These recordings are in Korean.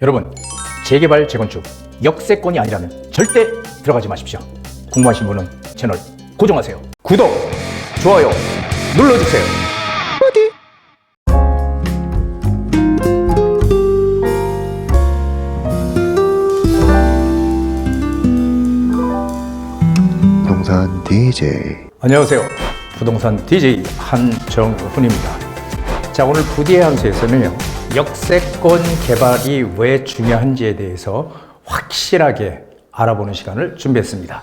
여러분, 재개발, 재건축, 역세권이 아니라면 절대 들어가지 마십시오. 궁금하신 분은 채널 고정하세요. 구독, 좋아요 눌러주세요. 부동산 DJ. 안녕하세요. 부동산 DJ 한정훈입니다. 자, 오늘 부디의 함수에서는요, 역세권 개발이 왜 중요한지에 대해서 확실하게 알아보는 시간을 준비했습니다.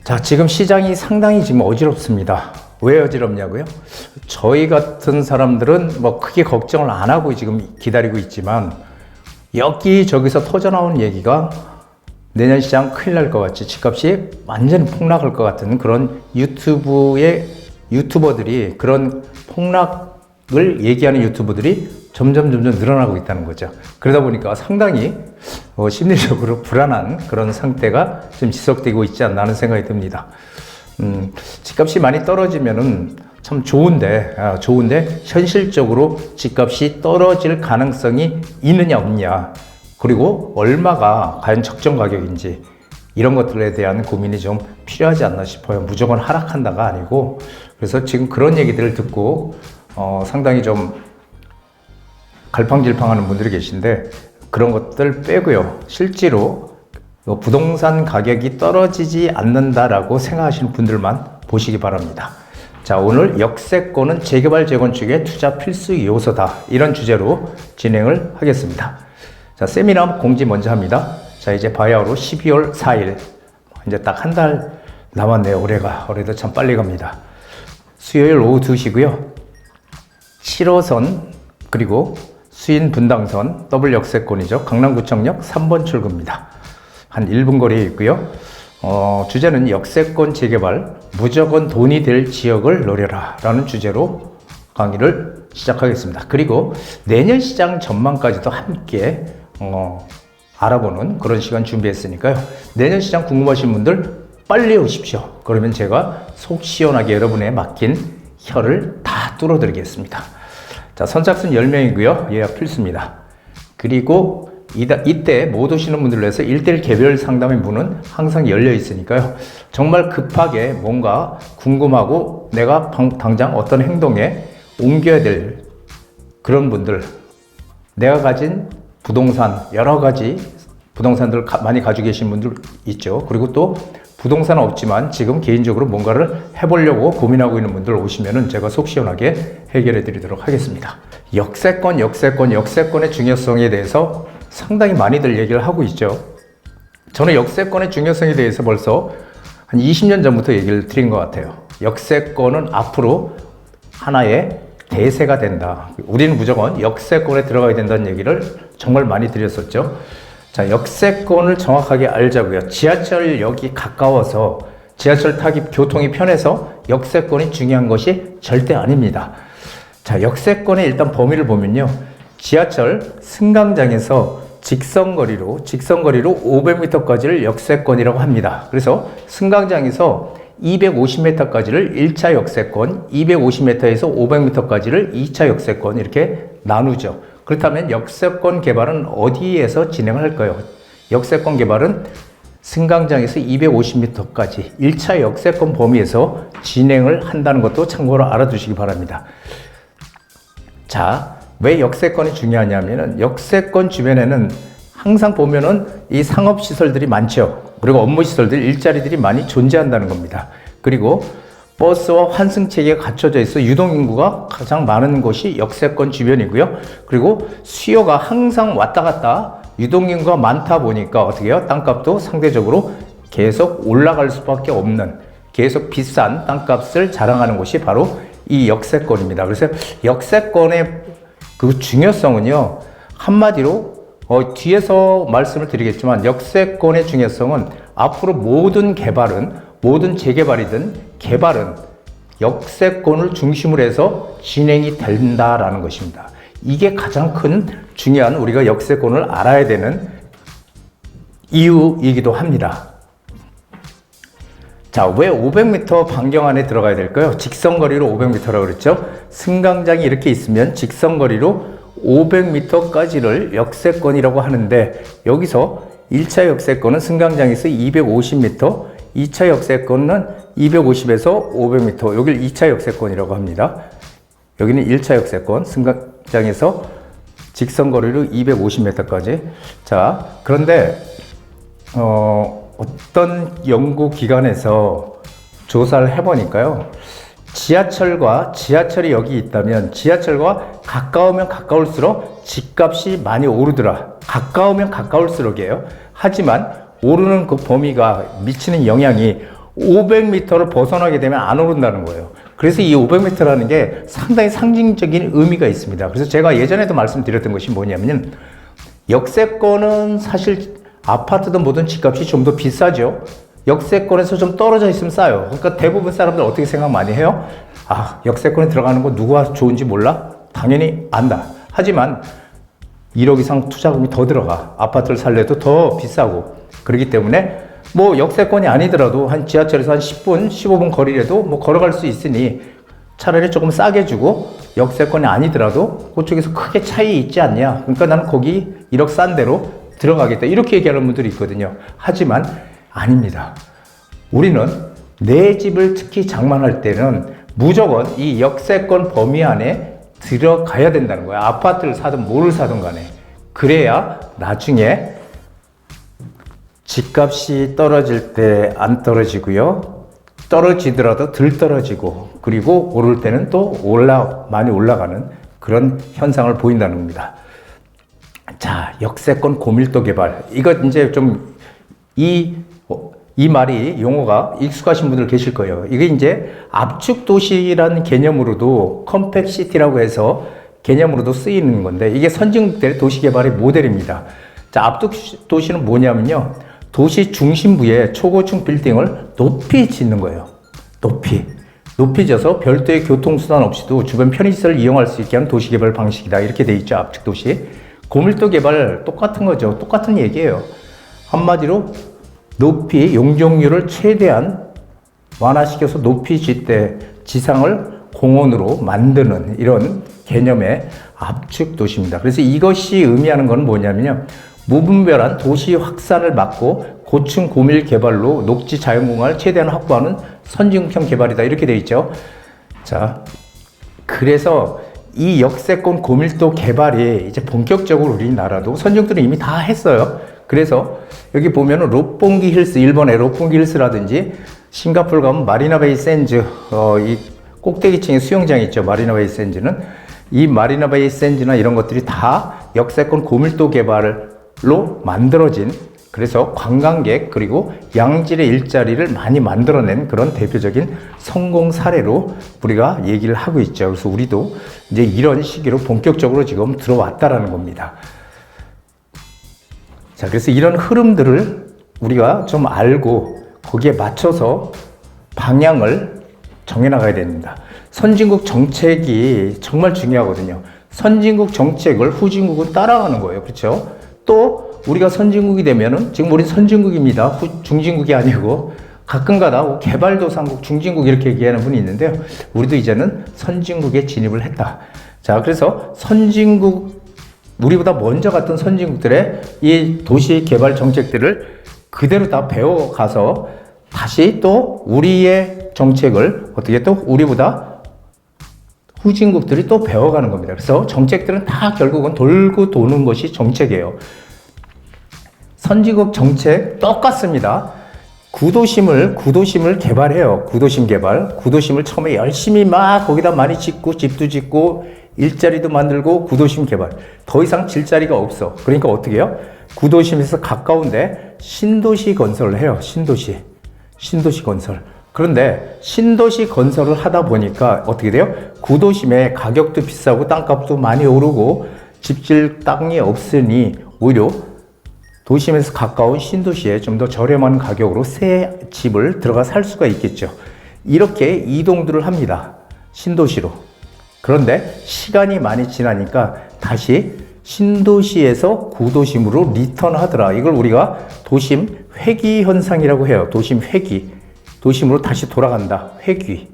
자, 지금 시장이 상당히 지금 어지럽습니다. 왜 어지럽냐고요? 저희 같은 사람들은 뭐 크게 걱정을 안 하고 지금 기다리고 있지만, 여기저기서 터져나오는 얘기가 내년 시장 큰일 날 것 같이 집값이 완전히 폭락할 것 같은 그런 유튜버들이, 그런 폭락을 얘기하는 유튜버들이 점점 늘어나고 있다는 거죠. 그러다 보니까 상당히 심리적으로 불안한 그런 상태가 좀 지속되고 있지 않나 하는 생각이 듭니다. 집값이 많이 떨어지면은 참 좋은데 현실적으로 집값이 떨어질 가능성이 있느냐 없느냐, 그리고 얼마가 과연 적정 가격인지, 이런 것들에 대한 고민이 좀 필요하지 않나 싶어요. 무조건 하락한다가 아니고. 그래서 지금 그런 얘기들을 듣고 상당히 좀 갈팡질팡하는 분들이 계신데, 그런 것들 빼고요, 실제로 부동산 가격이 떨어지지 않는다라고 생각하시는 분들만 보시기 바랍니다. 자, 오늘 역세권은 재개발 재건축의 투자 필수 요소다, 이런 주제로 진행을 하겠습니다. 자, 세미나 공지 먼저 합니다. 자, 이제 바야흐로 12월 4일, 이제 딱 한 달 남았네요. 올해도 참 빨리 갑니다. 수요일 오후 2시고요 7호선 그리고 수인 분당선 더블 역세권이죠. 강남구청역 3번 출구입니다. 한 1분 거리에 있고요. 주제는 역세권 재개발, 무조건 돈이 될 지역을 노려라 라는 주제로 강의를 시작하겠습니다. 그리고 내년 시장 전망까지도 함께 알아보는 그런 시간 준비했으니까요. 내년 시장 궁금하신 분들 빨리 오십시오. 그러면 제가 속 시원하게 여러분의 막힌 혀를 다 뚫어드리겠습니다. 자, 선착순 10명이고요. 예약 필수입니다. 그리고 이때 못 오시는 분들을 위해서 1대1 개별 상담의 문은 항상 열려 있으니까요. 정말 급하게 뭔가 궁금하고 내가 당장 어떤 행동에 옮겨야 될 그런 분들, 내가 가진 부동산, 여러 가지 부동산들 많이 가지고 계신 분들 있죠. 그리고 또 부동산은 없지만 지금 개인적으로 뭔가를 해보려고 고민하고 있는 분들 오시면은 제가 속 시원하게 해결해 드리도록 하겠습니다. 역세권의 중요성에 대해서 상당히 많이들 얘기를 하고 있죠. 저는 역세권의 중요성에 대해서 벌써 한 20년 전부터 얘기를 드린 것 같아요. 역세권은 앞으로 하나의 대세가 된다. 우리는 무조건 역세권에 들어가야 된다는 얘기를 정말 많이 드렸었죠. 자, 역세권을 정확하게 알자고요. 지하철역이 가까워서 지하철 타기 교통이 편해서 역세권이 중요한 것이 절대 아닙니다. 자, 역세권의 일단 범위를 보면요, 지하철 승강장에서 직선거리로 500m까지를 역세권이라고 합니다. 그래서 승강장에서 250m까지를 1차 역세권, 250m에서 500m까지를 2차 역세권, 이렇게 나누죠. 그렇다면 역세권 개발은 어디에서 진행을 할까요? 역세권 개발은 승강장에서 250m까지 1차 역세권 범위에서 진행을 한다는 것도 참고로 알아두시기 바랍니다. 자, 왜 역세권이 중요하냐면은 역세권 주변에는 항상 보면은 이 상업시설들이 많죠. 그리고 업무시설들, 일자리들이 많이 존재한다는 겁니다. 그리고 버스와 환승체계가 갖춰져 있어 유동인구가 가장 많은 곳이 역세권 주변이고요. 그리고 수요가 항상 왔다 갔다, 유동인구가 많다 보니까 어떻게 해요? 땅값도 상대적으로 계속 올라갈 수밖에 없는, 계속 비싼 땅값을 자랑하는 곳이 바로 이 역세권입니다. 그래서 역세권의 그 중요성은요, 한마디로 뒤에서 말씀을 드리겠지만, 역세권의 중요성은 앞으로 모든 재개발이든 개발은 역세권을 중심으로 해서 진행이 된다라는 것입니다. 이게 가장 큰 중요한, 우리가 역세권을 알아야 되는 이유이기도 합니다. 자, 왜 500m 반경 안에 들어가야 될까요? 직선거리로 500m라고 그랬죠? 승강장이 이렇게 있으면 직선거리로 500m까지를 역세권이라고 하는데 여기서 1차 역세권은 승강장에서 250m, 2차 역세권은 250에서 500m, 여기를 2차 역세권이라고 합니다. 여기는 1차 역세권, 승강장에서 직선거리로 250m까지. 자, 그런데 어떤 연구기관에서 조사를 해보니까요, 지하철이 여기 있다면 지하철과 가까우면 가까울수록 집값이 많이 오르더라. 가까우면 가까울수록이에요. 하지만 오르는 그 범위가 미치는 영향이 500m를 벗어나게 되면 안 오른다는 거예요. 그래서 이 500m라는 게 상당히 상징적인 의미가 있습니다. 그래서 제가 예전에도 말씀드렸던 것이 뭐냐면, 역세권은 사실 아파트든 뭐든 집값이 좀 더 비싸죠. 역세권에서 좀 떨어져 있으면 싸요. 그러니까 대부분 사람들 어떻게 생각 많이 해요? 아, 역세권에 들어가는 거 누가 좋은지 몰라? 당연히 안다. 하지만 1억 이상 투자금이 더 들어가. 아파트를 살려도 더 비싸고. 그렇기 때문에 뭐 역세권이 아니더라도 한 지하철에서 한 10분, 15분 거리라도 뭐 걸어갈 수 있으니 차라리 조금 싸게 주고, 역세권이 아니더라도 그쪽에서 크게 차이 있지 않냐. 그러니까 나는 거기 1억 싼 데로 들어가겠다. 이렇게 얘기하는 분들이 있거든요. 하지만 아닙니다. 우리는 내 집을 특히 장만할 때는 무조건 이 역세권 범위 안에 들어가야 된다는 거야. 아파트를 사든 뭐를 사든 간에. 그래야 나중에 집값이 떨어질 때 안 떨어지고요. 떨어지더라도 덜 떨어지고, 그리고 오를 때는 또 많이 올라가는 그런 현상을 보인다는 겁니다. 자, 역세권 고밀도 개발. 이거 이제 좀 이 말이, 용어가 익숙하신 분들 계실 거예요. 이게 이제 압축 도시라는 개념으로도, 컴팩시티라고 해서 개념으로도 쓰이는 건데, 이게 선진국들의 도시 개발의 모델입니다. 자, 압축 도시는 뭐냐면요, 도시 중심부에 초고층 빌딩을 높이 짓는 거예요. 높이 져서 별도의 교통수단 없이도 주변 편의시설을 이용할 수 있게 하는 도시개발 방식이다. 이렇게 돼 있죠, 압축도시. 고밀도 개발 똑같은 거죠. 똑같은 얘기예요. 한마디로 높이, 용적률을 최대한 완화시켜서 높이 짓되 지상을 공원으로 만드는 이런 개념의 압축도시입니다. 그래서 이것이 의미하는 건 뭐냐면요, 무분별한 도시 확산을 막고 고층 고밀 개발로 녹지 자연공간을 최대한 확보하는 선진국형 개발이다. 이렇게 되어 있죠. 자, 그래서 이 역세권 고밀도 개발이 이제 본격적으로 우리나라도, 선진국들은 이미 다 했어요. 그래서 여기 보면은 롯봉기 힐스, 일본의 롯봉기 힐스라든지, 싱가포르 가면 마리나베이 샌즈, 이 꼭대기층에 수영장이 있죠. 마리나베이 샌즈는. 이 마리나베이 샌즈나 이런 것들이 다 역세권 고밀도 개발로 만들어진, 그래서 관광객 그리고 양질의 일자리를 많이 만들어낸 그런 대표적인 성공 사례로 우리가 얘기를 하고 있죠. 그래서 우리도 이제 이런 시기로 본격적으로 지금 들어왔다라는 겁니다. 자, 그래서 이런 흐름들을 우리가 좀 알고 거기에 맞춰서 방향을 정해나가야 됩니다. 선진국 정책이 정말 중요하거든요. 선진국 정책을 후진국은 따라가는 거예요. 그렇죠? 또 우리가 선진국이 되면은, 지금 우리 선진국입니다. 중진국이 아니고 가끔가다 개발도상국, 중진국 이렇게 얘기하는 분이 있는데요. 우리도 이제는 선진국에 진입을 했다. 자, 그래서 선진국, 우리보다 먼저 갔던 선진국들의 이 도시 개발 정책들을 그대로 다 배워가서 다시 또 우리의 정책을 어떻게 또 우리보다 후진국들이 또 배워가는 겁니다. 그래서 정책들은 다 결국은 돌고 도는 것이 정책이에요. 선진국 정책 똑같습니다. 구도심을 개발해요. 구도심 개발. 구도심을 처음에 열심히 막 거기다 많이 짓고, 집도 짓고, 일자리도 만들고, 구도심 개발. 더 이상 질 자리가 없어. 그러니까 어떻게 해요? 구도심에서 가까운데 신도시 건설을 해요. 신도시 건설. 그런데 신도시 건설을 하다 보니까 어떻게 돼요? 구도심에 가격도 비싸고 땅값도 많이 오르고 집질 땅이 없으니 오히려 도심에서 가까운 신도시에 좀 더 저렴한 가격으로 새 집을 들어가 살 수가 있겠죠. 이렇게 이동들을 합니다. 신도시로. 그런데 시간이 많이 지나니까 다시 신도시에서 구도심으로 리턴하더라. 이걸 우리가 도심 회귀 현상이라고 해요. 도심 회귀. 도심으로 다시 돌아간다. 회귀.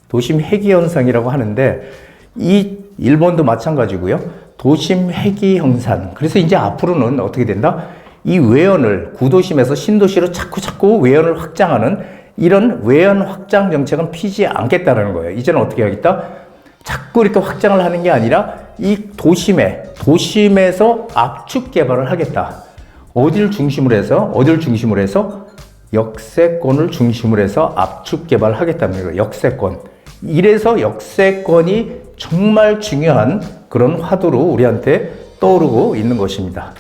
도심 회귀 현상이라고 하는데, 이 일본도 마찬가지고요. 도심 회귀 형산. 그래서 이제 앞으로는 어떻게 된다? 이 외연을 구도심에서 신도시로 자꾸 외연을 확장하는 이런 외연 확장 정책은 피지 않겠다라는 거예요. 이제는 어떻게 하겠다? 자꾸 이렇게 확장을 하는 게 아니라 이 도심에서 압축 개발을 하겠다. 어딜 중심으로 해서 역세권을 중심으로 해서 압축 개발을 하겠다는 거예요. 역세권. 이래서 역세권이 정말 중요한 그런 화두로 우리한테 떠오르고 있는 것입니다.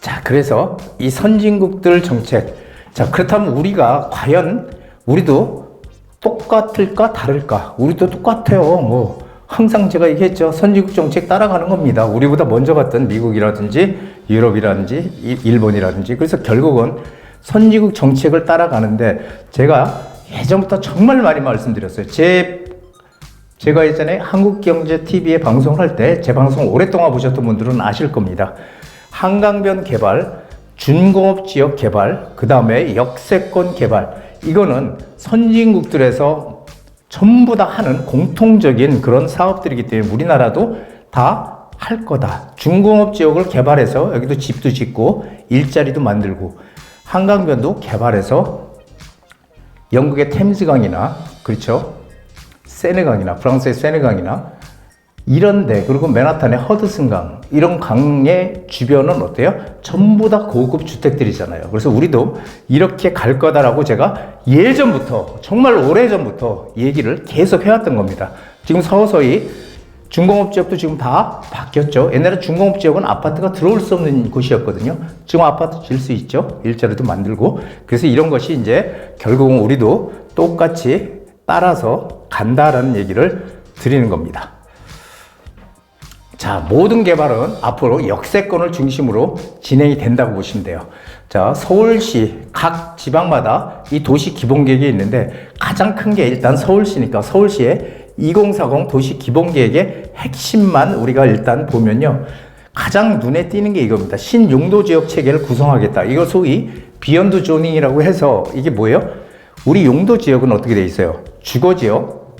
자, 그래서 이 선진국들 정책. 자, 그렇다면 우리가 과연 우리도 똑같을까 다를까? 우리도 똑같아요. 항상 제가 얘기했죠. 선진국 정책 따라가는 겁니다. 우리보다 먼저 갔던 미국이라든지 유럽이라든지 일본이라든지. 그래서 결국은 선진국 정책을 따라가는데 제가 예전부터 정말 많이 말씀드렸어요. 제가 예전에 한국경제TV에 방송을 할 때 제 방송 오랫동안 보셨던 분들은 아실 겁니다. 한강변 개발, 준공업지역 개발, 그 다음에 역세권 개발. 이거는 선진국들에서 전부 다 하는 공통적인 그런 사업들이기 때문에 우리나라도 다 할 거다. 준공업지역을 개발해서 여기도 집도 짓고 일자리도 만들고 한강변도 개발해서 영국의 템즈강이나 그렇죠? 세네강이나 프랑스의 세네강이나 이런데 그리고 맨하탄의 허드슨강 이런 강의 주변은 어때요? 전부 다 고급 주택들이잖아요. 그래서 우리도 이렇게 갈 거다라고 제가 예전부터 정말 오래전부터 얘기를 계속 해왔던 겁니다. 지금 서서히 준공업지역도 지금 다 바뀌었죠. 옛날에 준공업지역은 아파트가 들어올 수 없는 곳이었거든요. 지금 아파트 질 수 있죠. 일자리도 만들고. 그래서 이런 것이 이제 결국은 우리도 똑같이 따라서 간다라는 얘기를 드리는 겁니다. 자, 모든 개발은 앞으로 역세권을 중심으로 진행이 된다고 보시면 돼요. 자, 서울시 각 지방마다 이 도시 기본계획이 있는데 가장 큰 게 일단 서울시니까 서울시의 2040 도시 기본계획의 핵심만 우리가 일단 보면요. 가장 눈에 띄는 게 이겁니다. 신용도지역 체계를 구성하겠다. 이걸 소위 비욘드 조닝이라고 해서 이게 뭐예요? 우리 용도지역은 어떻게 돼 있어요? 주거지역,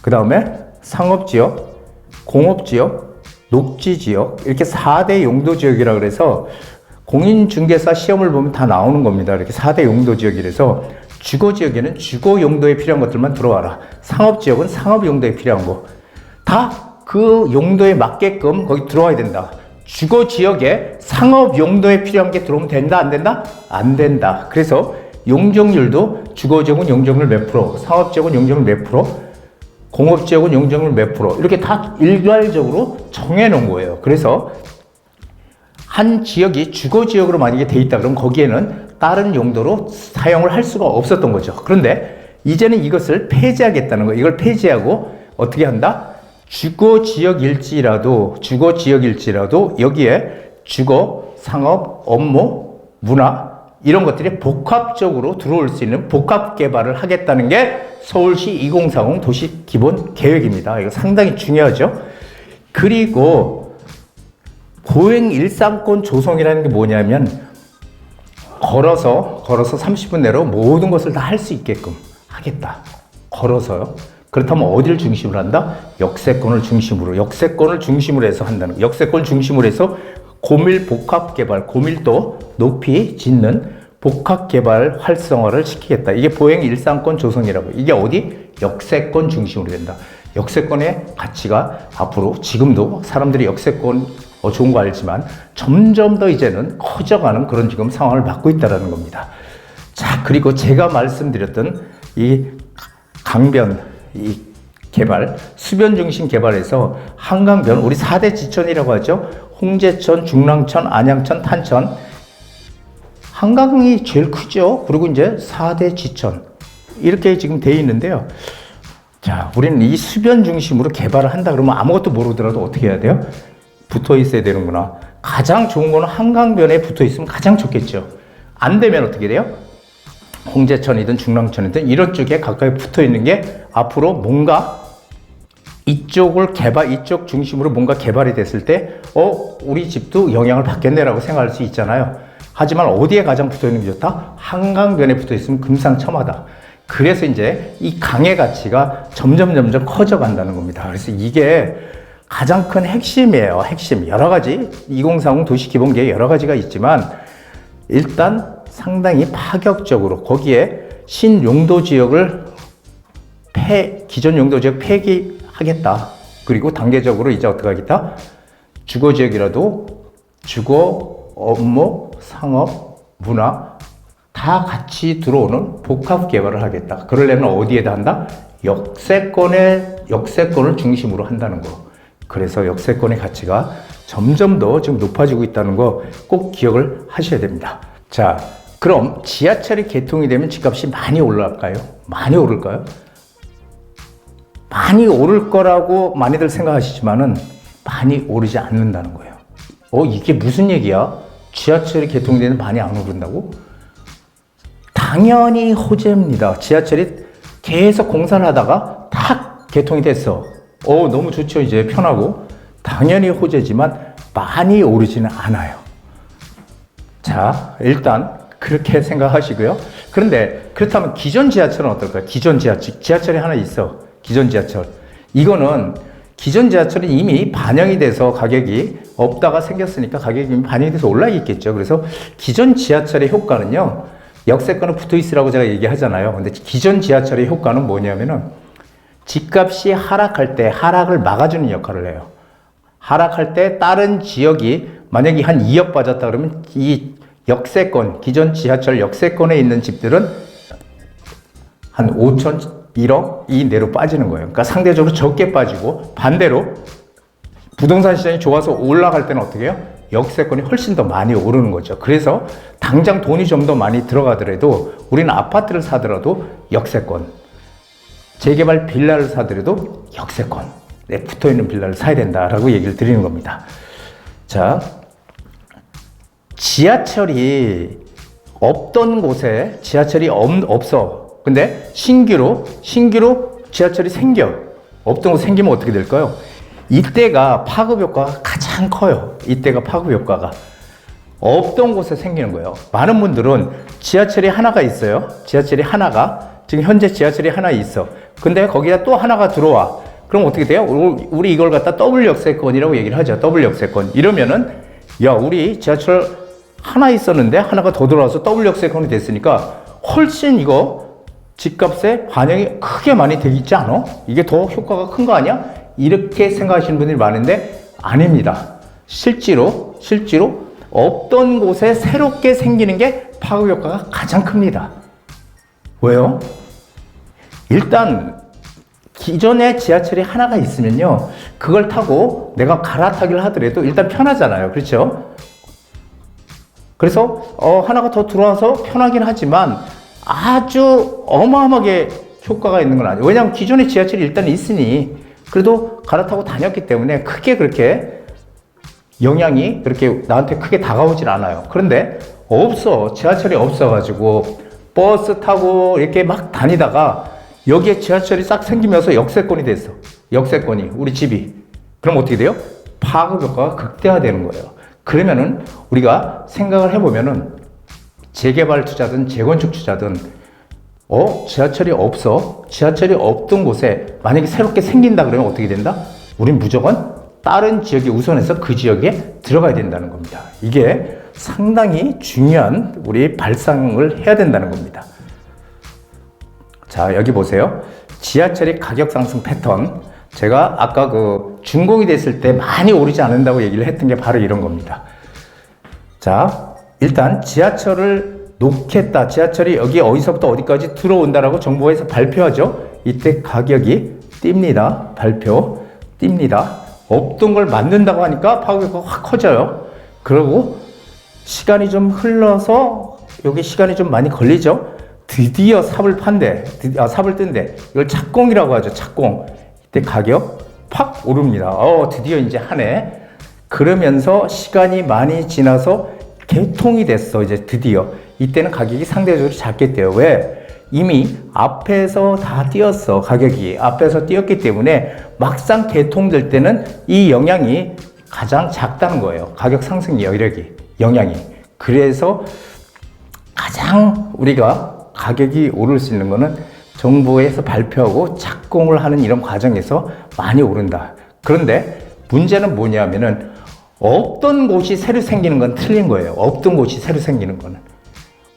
그 다음에 상업지역, 공업지역, 녹지지역 이렇게 4대 용도지역이라고 그래서 공인중개사 시험을 보면 다 나오는 겁니다. 이렇게 4대 용도지역이라서 주거지역에는 주거 용도에 필요한 것들만 들어와라. 상업지역은 상업 용도에 필요한 거. 다 그 용도에 맞게끔 거기 들어와야 된다. 주거지역에 상업 용도에 필요한 게 들어오면 된다, 안 된다? 안 된다. 그래서 용적률도 주거지역은 용적률 몇 프로, 상업지역은 용적률 몇 프로, 공업지역은 용적률 몇 프로 이렇게 다 일괄적으로 정해놓은 거예요. 그래서 한 지역이 주거지역으로 만약에 돼 있다 그러면 거기에는 다른 용도로 사용을 할 수가 없었던 거죠. 그런데 이제는 이것을 폐지하겠다는 거예요. 이걸 폐지하고 어떻게 한다? 주거지역일지라도 여기에 주거, 상업, 업무, 문화 이런 것들이 복합적으로 들어올 수 있는 복합 개발을 하겠다는 게 서울시 2040 도시 기본 계획입니다. 이거 상당히 중요하죠. 그리고 보행 일상권 조성이라는 게 뭐냐면 걸어서 30분 내로 모든 것을 다 할 수 있게끔 하겠다. 걸어서요. 그렇다면 어디를 중심으로 한다? 역세권을 중심으로 해서 한다는 거예요. 역세권 중심으로 해서 고밀 복합 개발, 고밀도 높이 짓는 복합 개발 활성화를 시키겠다. 이게 보행 일상권 조성이라고. 이게 어디? 역세권 중심으로 된다. 역세권의 가치가 앞으로 지금도 사람들이 역세권 좋은 거 알지만 점점 더 이제는 커져가는 그런 지금 상황을 맞고 있다는 겁니다. 자, 그리고 제가 말씀드렸던 이 강변, 이 개발, 수변 중심 개발에서 한강변, 우리 4대 지천이라고 하죠. 홍제천, 중랑천, 안양천, 탄천. 한강이 제일 크죠. 그리고 이제 4대 지천. 이렇게 지금 돼 있는데요. 자, 우리는 이 수변 중심으로 개발을 한다 그러면 아무것도 모르더라도 어떻게 해야 돼요? 붙어 있어야 되는구나. 가장 좋은 거는 한강변에 붙어 있으면 가장 좋겠죠. 안 되면 어떻게 돼요? 홍제천이든 중랑천이든 이런 쪽에 가까이 붙어 있는 게 앞으로 뭔가 이쪽 중심으로 뭔가 개발이 됐을 때, 우리 집도 영향을 받겠네라고 생각할 수 있잖아요. 하지만 어디에 가장 붙어 있는 게 좋다? 한강변에 붙어 있으면 금상첨화다. 그래서 이제 이 강의 가치가 점점 커져 간다는 겁니다. 그래서 이게 가장 큰 핵심이에요. 핵심. 여러 가지 2040 도시기본계획 여러 가지가 있지만 일단 상당히 파격적으로 거기에 신용도 지역을 기존 용도 지역 폐기하겠다. 그리고 단계적으로 이제 어떻게 하겠다? 주거 지역이라도 주거, 업무, 상업, 문화 다 같이 들어오는 복합 개발을 하겠다. 그러려면 어디에다 한다? 역세권을 중심으로 한다는 거. 그래서 역세권의 가치가 점점 더 지금 높아지고 있다는 거 꼭 기억을 하셔야 됩니다. 자, 그럼 지하철이 개통이 되면 집값이 많이 올라갈까요? 많이 오를까요? 많이 오를 거라고 많이들 생각하시지만은 많이 오르지 않는다는 거예요. 이게 무슨 얘기야? 지하철이 개통되면 많이 안 오른다고? 당연히 호재입니다. 지하철이 계속 공사를 하다가 탁 개통이 됐어. 너무 좋죠. 이제 편하고. 당연히 호재지만 많이 오르지는 않아요. 자, 일단 그렇게 생각하시고요. 그런데 그렇다면 기존 지하철은 어떨까요? 기존 지하철이 하나 있어. 기존 지하철. 이거는 기존 지하철은 이미 반영이 돼서 가격이 없다가 생겼으니까 가격이 이미 반영이 돼서 올라 있겠죠. 그래서 기존 지하철의 효과는요. 역세권은 붙어 있으라고 제가 얘기하잖아요. 근데 기존 지하철의 효과는 뭐냐면은 집값이 하락할 때 하락을 막아주는 역할을 해요. 하락할 때 다른 지역이 만약에 한 2억 빠졌다 그러면 이 역세권, 기존 지하철 역세권에 있는 집들은 한 5천, 1억 이내로 빠지는 거예요. 그러니까 상대적으로 적게 빠지고 반대로 부동산 시장이 좋아서 올라갈 때는 어떻게 해요? 역세권이 훨씬 더 많이 오르는 거죠. 그래서 당장 돈이 좀 더 많이 들어가더라도 우리는 아파트를 사더라도 역세권, 재개발 빌라를 사더라도 역세권에 붙어있는 빌라를 사야 된다라고 얘기를 드리는 겁니다. 자, 지하철이 없던 곳에 지하철이 없어. 근데 신규로 지하철이 생겨. 없던 곳 생기면 어떻게 될까요? 이때가 파급 효과가 가장 커요. 이때가 파급 효과가. 없던 곳에 생기는 거예요. 많은 분들은 지하철이 하나가 있어요. 지금 현재 지하철이 하나 있어. 근데 거기다 또 하나가 들어와. 그럼 어떻게 돼요? 우리 이걸 갖다 더블 역세권이라고 얘기를 하죠. 더블 역세권. 이러면은, 야, 우리 지하철 하나 있었는데 하나가 더 들어와서 더블 역세권이 됐으니까 훨씬 이거 집값에 반영이 크게 많이 되겠지 않아? 이게 더 효과가 큰 거 아니야? 이렇게 생각하시는 분들이 많은데 아닙니다. 실제로 없던 곳에 새롭게 생기는 게 파급 효과가 가장 큽니다. 왜요? 일단 기존에 지하철이 하나가 있으면요, 그걸 타고 내가 갈아타기를 하더라도 일단 편하잖아요. 그렇죠? 그래서 하나가 더 들어와서 편하긴 하지만 아주 어마어마하게 효과가 있는 건 아니에요. 왜냐하면 기존에 지하철이 일단 있으니 그래도 갈아타고 다녔기 때문에 크게 그렇게 영향이 그렇게 나한테 크게 다가오질 않아요. 그런데 지하철이 없어가지고 버스 타고 이렇게 막 다니다가 여기에 지하철이 싹 생기면서 역세권이 됐어. 역세권이 우리 집이. 그럼 어떻게 돼요? 파급 효과가 극대화되는 거예요. 그러면은 우리가 생각을 해보면은 재개발 투자든 재건축 투자든 지하철이 없던 곳에 만약에 새롭게 생긴다 그러면 어떻게 된다? 우린 무조건 다른 지역에 우선해서 그 지역에 들어가야 된다는 겁니다. 이게 상당히 중요한 우리 발상을 해야 된다는 겁니다. 자, 여기 보세요. 지하철의 가격 상승 패턴. 제가 아까 준공이 됐을 때 많이 오르지 않는다고 얘기를 했던 게 바로 이런 겁니다. 자, 일단 지하철을 놓겠다. 지하철이 여기 어디서부터 어디까지 들어온다라고 정부에서 발표하죠. 이때 가격이 뜁니다. 뜁니다. 없던 걸 만든다고 하니까 파급효과가 확 커져요. 그리고 시간이 좀 흘러서 여기 시간이 좀 많이 걸리죠. 드디어 삽을 뜬대. 이걸 착공이라고 하죠. 착공. 이때 가격 팍 오릅니다. 드디어 이제 하네. 그러면서 시간이 많이 지나서 개통이 됐어. 이제 드디어. 이때는 가격이 상대적으로 작겠대요. 왜? 이미 앞에서 다 뛰었어. 가격이 앞에서 뛰었기 때문에 막상 개통될 때는 이 영향이 가장 작다는 거예요. 가격 상승 영향이. 그래서 가장 우리가 가격이 오를 수 있는 거는 정부에서 발표하고 착공을 하는 이런 과정에서 많이 오른다. 그런데 문제는 뭐냐면은 없던 곳이 새로 생기는 건 틀린 거예요. 없던 곳이 새로 생기는 거는.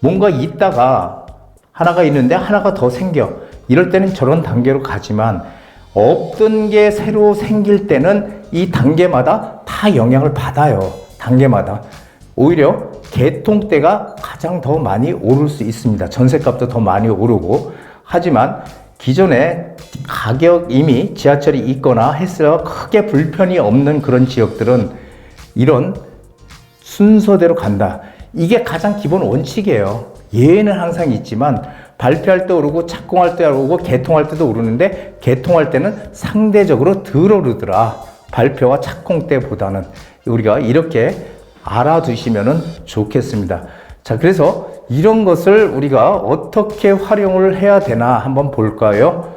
뭔가 있다가 하나가 있는데 하나가 더 생겨. 이럴 때는 저런 단계로 가지만 없던 게 새로 생길 때는 이 단계마다 다 영향을 받아요. 단계마다. 오히려 개통 때가 가장 더 많이 오를 수 있습니다. 전셋값도 더 많이 오르고. 하지만 기존에 가격 이미 지하철이 있거나 해서 크게 불편이 없는 그런 지역들은 이런 순서대로 간다. 이게 가장 기본 원칙이에요. 예외는 항상 있지만 발표할 때 오르고 착공할 때 오르고 개통할 때도 오르는데 개통할 때는 상대적으로 덜 오르더라. 발표와 착공 때보다는. 우리가 이렇게 알아두시면 좋겠습니다. 자, 그래서 이런 것을 우리가 어떻게 활용을 해야 되나 한번 볼까요?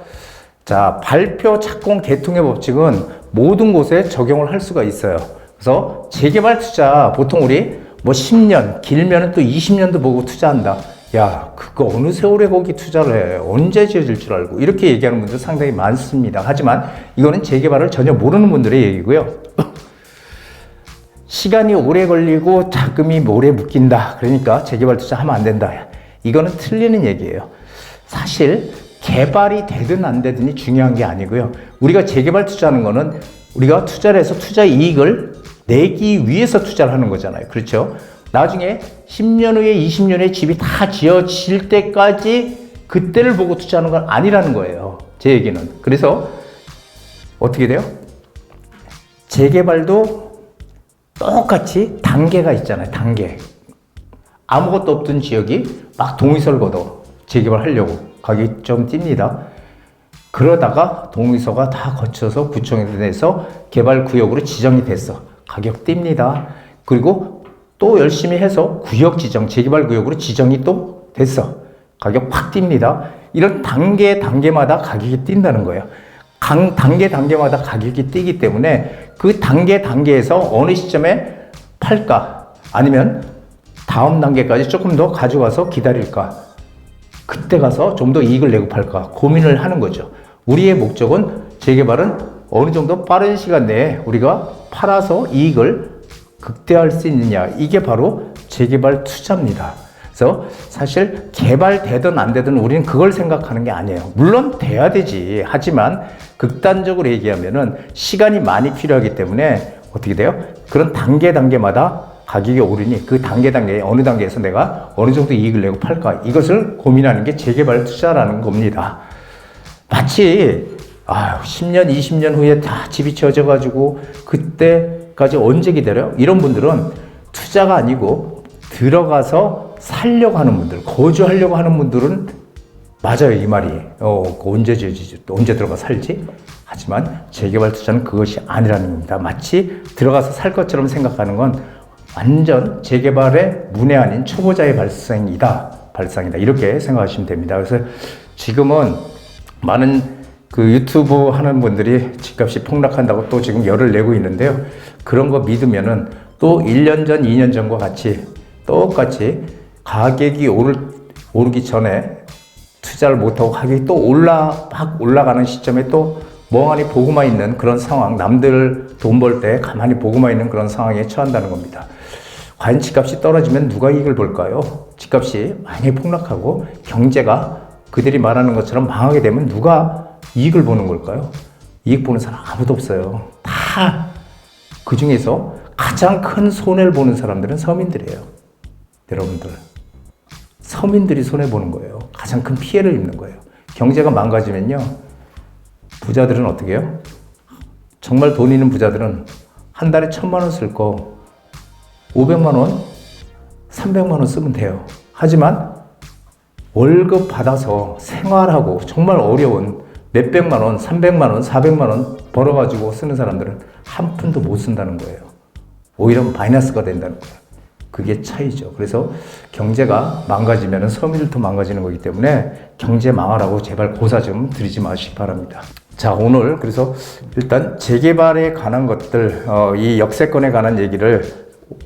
자, 발표, 착공, 개통의 법칙은 모든 곳에 적용을 할 수가 있어요. 그래서 재개발 투자 보통 우리 뭐 10년, 길면은 또 20년도 보고 투자한다. 야, 그거 어느 세월에 거기 투자를 해. 언제 지어질 줄 알고. 이렇게 얘기하는 분들 상당히 많습니다. 하지만 이거는 재개발을 전혀 모르는 분들의 얘기고요. 시간이 오래 걸리고 자금이 오래 묶인다. 그러니까 재개발 투자하면 안 된다. 이거는 틀리는 얘기예요. 사실 개발이 되든 안 되든이 중요한 게 아니고요. 우리가 재개발 투자하는 거는 우리가 투자를 해서 투자 이익을 내기 위해서 투자를 하는 거잖아요. 그렇죠? 나중에 10년 후에 20년 후에 집이 다 지어질 때까지 그때를 보고 투자하는 건 아니라는 거예요. 제 얘기는. 그래서 어떻게 돼요? 재개발도 똑같이 단계가 있잖아요. 단계. 아무것도 없던 지역이 막 동의서를 걷어. 재개발하려고. 가격이 좀 뜁니다. 그러다가 동의서가 다 거쳐서 구청에 내서 개발구역으로 지정이 됐어. 가격 뜁니다. 그리고 또 열심히 해서 구역 지정, 재개발구역으로 지정이 또 됐어. 가격 확 뜁니다. 이런 단계마다 가격이 뛴다는 거예요. 단계마다 가격이 뛰기 때문에 그 단계에서 어느 시점에 팔까? 아니면 다음 단계까지 조금 더 가져가서 기다릴까? 그때 가서 좀 더 이익을 내고 팔까? 고민을 하는 거죠. 우리의 목적은 재개발은 어느 정도 빠른 시간 내에 우리가 팔아서 이익을 극대화할 수 있느냐. 이게 바로 재개발 투자입니다. 그래서 사실 개발되든 안 되든 우리는 그걸 생각하는 게 아니에요. 물론 돼야 되지. 하지만 극단적으로 얘기하면은 시간이 많이 필요하기 때문에 어떻게 돼요? 그런 단계마다 가격이 오르니 그 단계에 어느 단계에서 내가 어느 정도 이익을 내고 팔까? 이것을 고민하는 게 재개발 투자라는 겁니다. 마치 10년, 20년 후에 다 집이 지어져 가지고 그때까지 언제 기다려요? 이런 분들은 투자가 아니고 들어가서 살려고 하는 분들, 거주하려고 하는 분들은 맞아요, 이 말이. 언제 지어지지? 언제 들어가 살지? 하지만 재개발 투자는 그것이 아니라는 겁니다. 마치 들어가서 살 것처럼 생각하는 건 완전 재개발의 문외 아닌 초보자의 발상이다. 이렇게 생각하시면 됩니다. 그래서 지금은 많은 그 유튜브 하는 분들이 집값이 폭락한다고 또 지금 열을 내고 있는데요. 그런 거 믿으면은 또 1년 전, 2년 전과 같이 똑같이 가격이 오르기 전에 투자를 못하고 가격이 또 막 올라가는 시점에 또 멍하니 보고만 있는 그런 상황, 남들 돈 벌 때 가만히 보고만 있는 그런 상황에 처한다는 겁니다. 과연 집값이 떨어지면 누가 이익을 볼까요? 집값이 많이 폭락하고 경제가 그들이 말하는 것처럼 망하게 되면 누가 이익을 보는 걸까요? 이익 보는 사람 아무도 없어요. 다 그 중에서 가장 큰 손해를 보는 사람들은 서민들이에요. 여러분들. 서민들이 손해보는 거예요. 가장 큰 피해를 입는 거예요. 경제가 망가지면요. 부자들은 어떻게 해요? 정말 돈 있는 부자들은 한 달에 1,000만 원 쓸 거 500만 원, 300만 원 쓰면 돼요. 하지만 월급 받아서 생활하고 정말 어려운 몇백만 원, 300만 원, 400만 원 벌어가지고 쓰는 사람들은 한 푼도 못 쓴다는 거예요. 오히려 마이너스가 된다는 거예요. 그게 차이죠. 그래서 경제가 망가지면 서민들도 망가지는 거기 때문에 경제 망하라고 제발 고사 좀 드리지 마시기 바랍니다. 자, 오늘 그래서 일단 재개발에 관한 것들, 이 역세권에 관한 얘기를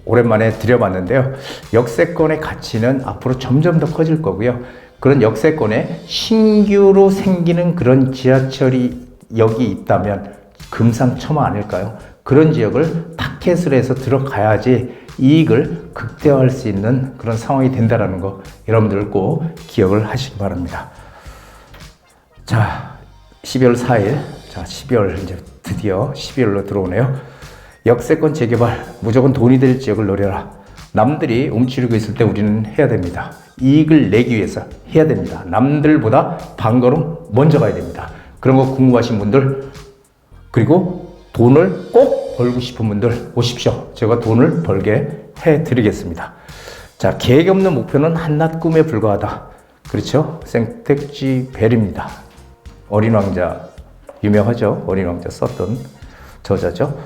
오랜만에 드려봤는데요. 역세권의 가치는 앞으로 점점 더 커질 거고요. 그런 역세권에 신규로 생기는 그런 지하철이 여기 있다면 금상첨화 아닐까요? 그런 지역을 타켓을 해서 들어가야지 이익을 극대화할 수 있는 그런 상황이 된다는 거 여러분들 꼭 기억을 하시기 바랍니다. 자, 12월 4일, 자, 12월 이제 드디어 12월로 들어오네요. 역세권 재개발, 무조건 돈이 될 지역을 노려라. 남들이 움츠리고 있을 때 우리는 해야 됩니다. 이익을 내기 위해서 해야 됩니다. 남들보다 반걸음 먼저 가야 됩니다. 그런 거 궁금하신 분들, 그리고 돈을 꼭 벌고 싶은 분들 오십시오. 제가 돈을 벌게 해드리겠습니다. 자, 계획 없는 목표는 한낱 꿈에 불과하다. 그렇죠? 생텍쥐 벨입니다. 어린 왕자, 유명하죠? 어린 왕자 썼던 저자죠.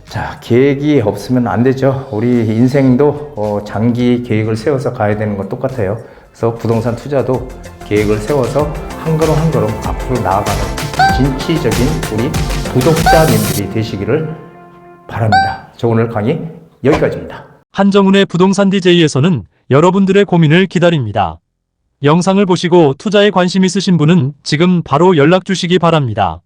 자, 계획이 없으면 안 되죠. 우리 인생도 장기 계획을 세워서 가야 되는 건 똑같아요. 그래서 부동산 투자도 계획을 세워서 한 걸음 한 걸음 앞으로 나아가는 진취적인 우리 구독자님들이 되시기를 바랍니다. 저 오늘 강의 여기까지입니다. 한정훈의 부동산 DJ에서는 여러분들의 고민을 기다립니다. 영상을 보시고 투자에 관심 있으신 분은 지금 바로 연락 주시기 바랍니다.